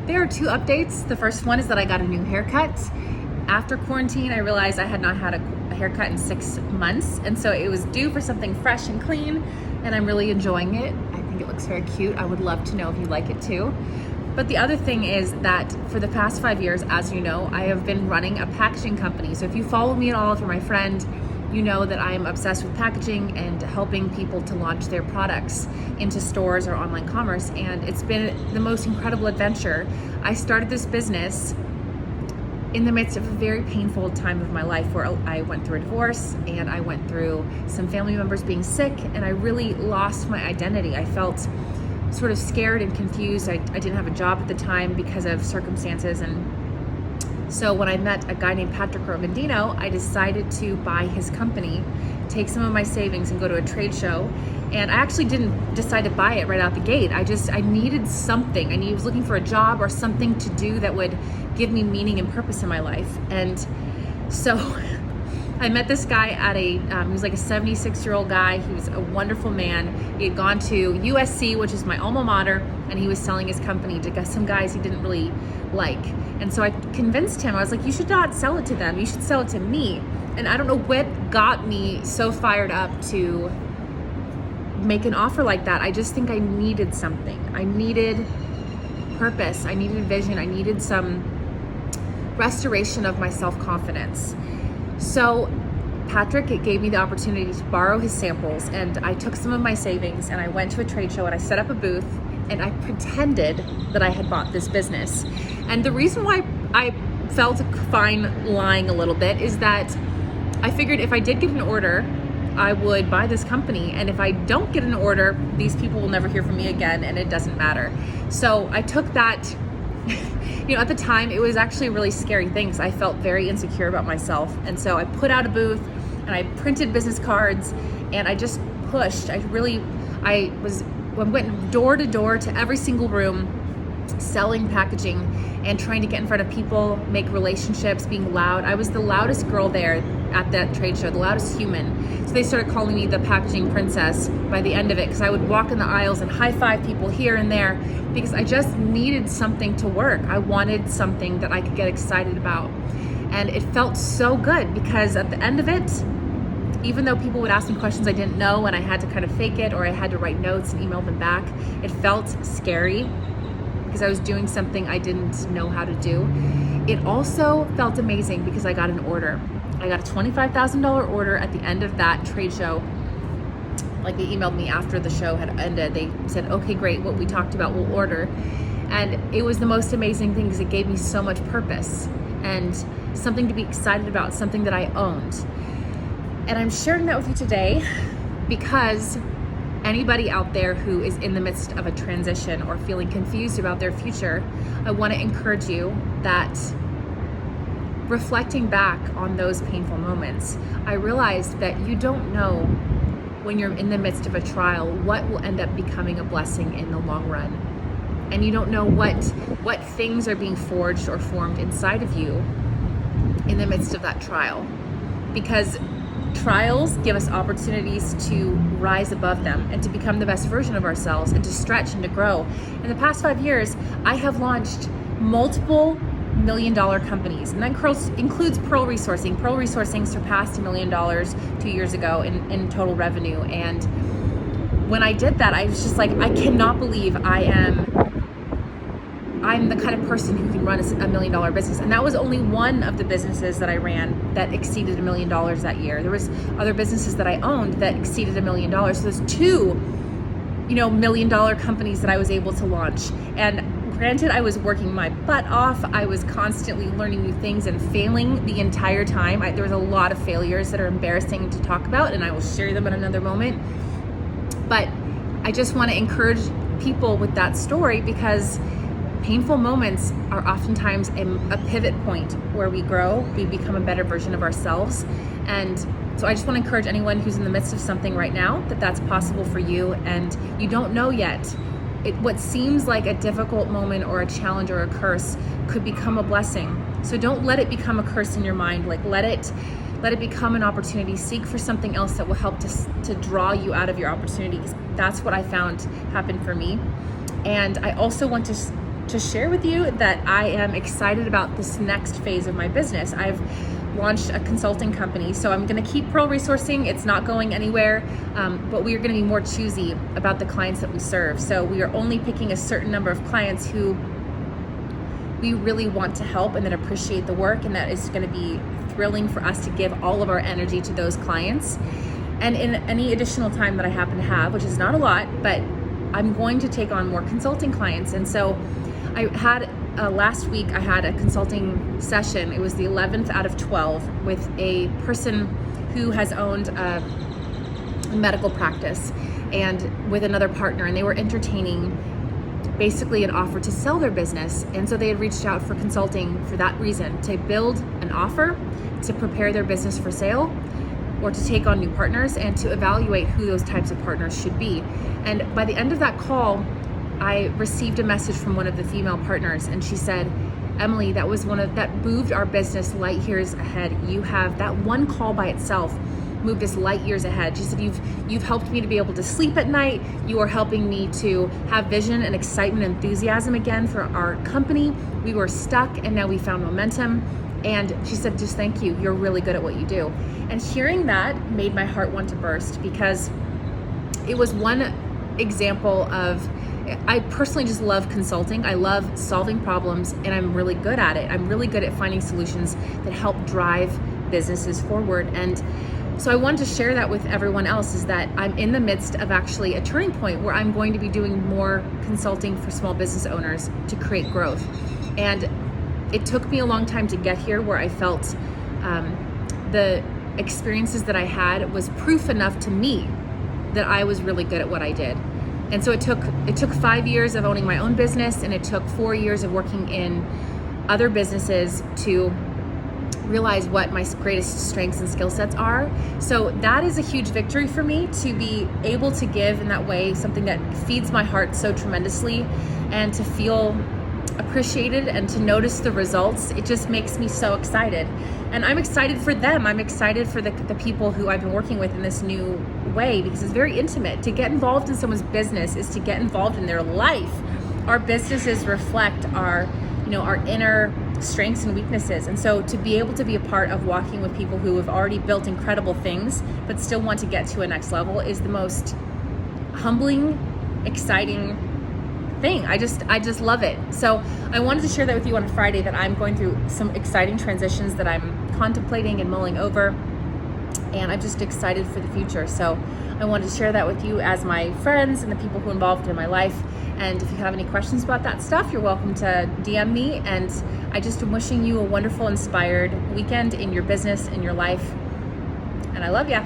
There are two updates. The first one is that I got a new haircut. After quarantine, I realized I had not had a haircut in 6 months, and so it was due for something fresh and clean, and I'm really enjoying it. I think it looks very cute. I would love to know if you like it too. But the other thing is that for the past 5 years, as you know, I have been running a packaging company. So if you follow me at all, if you're my friend, you know that I am obsessed with packaging and helping people to launch their products into stores or online commerce. And it's been the most incredible adventure. I started this business in the midst of a very painful time of my life where I went through a divorce and I went through some family members being sick, and I really lost my identity. I felt sort of scared and confused. I didn't have a job at the time because of circumstances, and so when I met a guy named Patrick Rogandino, I decided to buy his company, take some of my savings and go to a trade show. And I actually didn't decide to buy it right out the gate. I needed something. I was looking for a job or something to do that would give me meaning and purpose in my life. And so I met this guy at he was like a 76-year-old guy. He was a wonderful man. He had gone to USC, which is my alma mater, and he was selling his company to some guys he didn't really like. And so I convinced him, I was like, you should not sell it to them. You should sell it to me. And I don't know what got me so fired up to make an offer like that. I just think I needed something. I needed purpose. I needed vision. I needed some restoration of my self-confidence. So Patrick gave me the opportunity to borrow his samples, and I took some of my savings and I went to a trade show and I set up a booth and I pretended that I had bought this business. And the reason why I felt fine lying a little bit is that I figured if I did get an order, I would buy this company. And if I don't get an order, these people will never hear from me again, and it doesn't matter. So I took that, at the time, it was actually a really scary thing because I felt very insecure about myself. And so I put out a booth and I printed business cards and I just pushed. I went door to door to every single room, selling packaging and trying to get in front of people, make relationships, being loud. I was the loudest girl there at that trade show, the loudest human. So they started calling me the packaging princess by the end of it, because I would walk in the aisles and high five people here and there because I just needed something to work. I wanted something that I could get excited about. And it felt so good because at the end of it, even though people would ask me questions I didn't know and I had to kind of fake it, or I had to write notes and email them back, it felt scary because I was doing something I didn't know how to do. It also felt amazing because I got an order. I got a $25,000 order at the end of that trade show. Like, they emailed me after the show had ended. They said, okay, great, what we talked about, we'll order. And it was the most amazing thing because it gave me so much purpose and something to be excited about, something that I owned. And I'm sharing that with you today because anybody out there who is in the midst of a transition or feeling confused about their future, I want to encourage you that reflecting back on those painful moments, I realized that you don't know when you're in the midst of a trial what will end up becoming a blessing in the long run. And you don't know what things are being forged or formed inside of you in the midst of that trial. Because trials give us opportunities to rise above them and to become the best version of ourselves and to stretch and to grow. In the past 5 years, I have launched multiple $1 million companies, and that includes Pearl Resourcing. Pearl Resourcing surpassed $1 million 2 years ago in total revenue. And when I did that, I was just like, I cannot believe I'm the kind of person who can run a $1 million business. And that was only one of the businesses that I ran that exceeded $1 million that year. There was other businesses that I owned that exceeded $1 million. So there's two, $1 million companies that I was able to launch. And granted, I was working my butt off. I was constantly learning new things and failing the entire time. There was a lot of failures that are embarrassing to talk about, and I will share them in another moment. But I just want to encourage people with that story because painful moments are oftentimes a pivot point where we grow, we become a better version of ourselves. And so I just want to encourage anyone who's in the midst of something right now that that's possible for you, and you don't know yet. What seems like a difficult moment or a challenge or a curse could become a blessing. So don't let it become a curse in your mind. Like, let it become an opportunity. Seek for something else that will help to draw you out of your opportunity, because that's what I found happened for me. And I also want to to share with you that I am excited about this next phase of my business. I've launched a consulting company, so I'm going to keep Pearl Resourcing. It's not going anywhere, but we are going to be more choosy about the clients that we serve. So we are only picking a certain number of clients who we really want to help and that appreciate the work, and that is going to be thrilling for us to give all of our energy to those clients. And in any additional time that I happen to have, which is not a lot, but I'm going to take on more consulting clients. And so I had last week I had a consulting session. It was the 11th out of 12 with a person who has owned a medical practice and with another partner, and they were entertaining basically an offer to sell their business. And so they had reached out for consulting for that reason, to build an offer, to prepare their business for sale, or to take on new partners, and to evaluate who those types of partners should be. And by the end of that call, I received a message from one of the female partners, and she said, Emily, that moved our business light years ahead. You have that one call by itself moved us light years ahead. She said, you've helped me to be able to sleep at night. You are helping me to have vision and excitement and enthusiasm again for our company. We were stuck and now we found momentum. And she said, just thank you. You're really good at what you do. And hearing that made my heart want to burst, because it was one example of, I personally just love consulting. I love solving problems, and I'm really good at it. I'm really good at finding solutions that help drive businesses forward. And so I wanted to share that with everyone else, is that I'm in the midst of actually a turning point where I'm going to be doing more consulting for small business owners to create growth. And it took me a long time to get here, where I felt the experiences that I had was proof enough to me that I was really good at what I did. And so it took 5 years of owning my own business, and it took 4 years of working in other businesses to realize what my greatest strengths and skill sets are. So that is a huge victory for me, to be able to give in that way, something that feeds my heart so tremendously, and to feel appreciated and to notice the results. It just makes me so excited. And I'm excited for them. I'm excited for the people who I've been working with in this new way, because it's very intimate. To get involved in someone's business is to get involved in their life. Our businesses reflect our inner strengths and weaknesses. And so to be able to be a part of walking with people who have already built incredible things but still want to get to a next level is the most humbling, exciting thing. I just love it. So I wanted to share that with you on a Friday, that I'm going through some exciting transitions that I'm contemplating and mulling over, and I'm just excited for the future. So I wanted to share that with you as my friends and the people who are involved in my life. And if you have any questions about that stuff, you're welcome to DM me. And I just am wishing you a wonderful, inspired weekend in your business, in your life. And I love ya.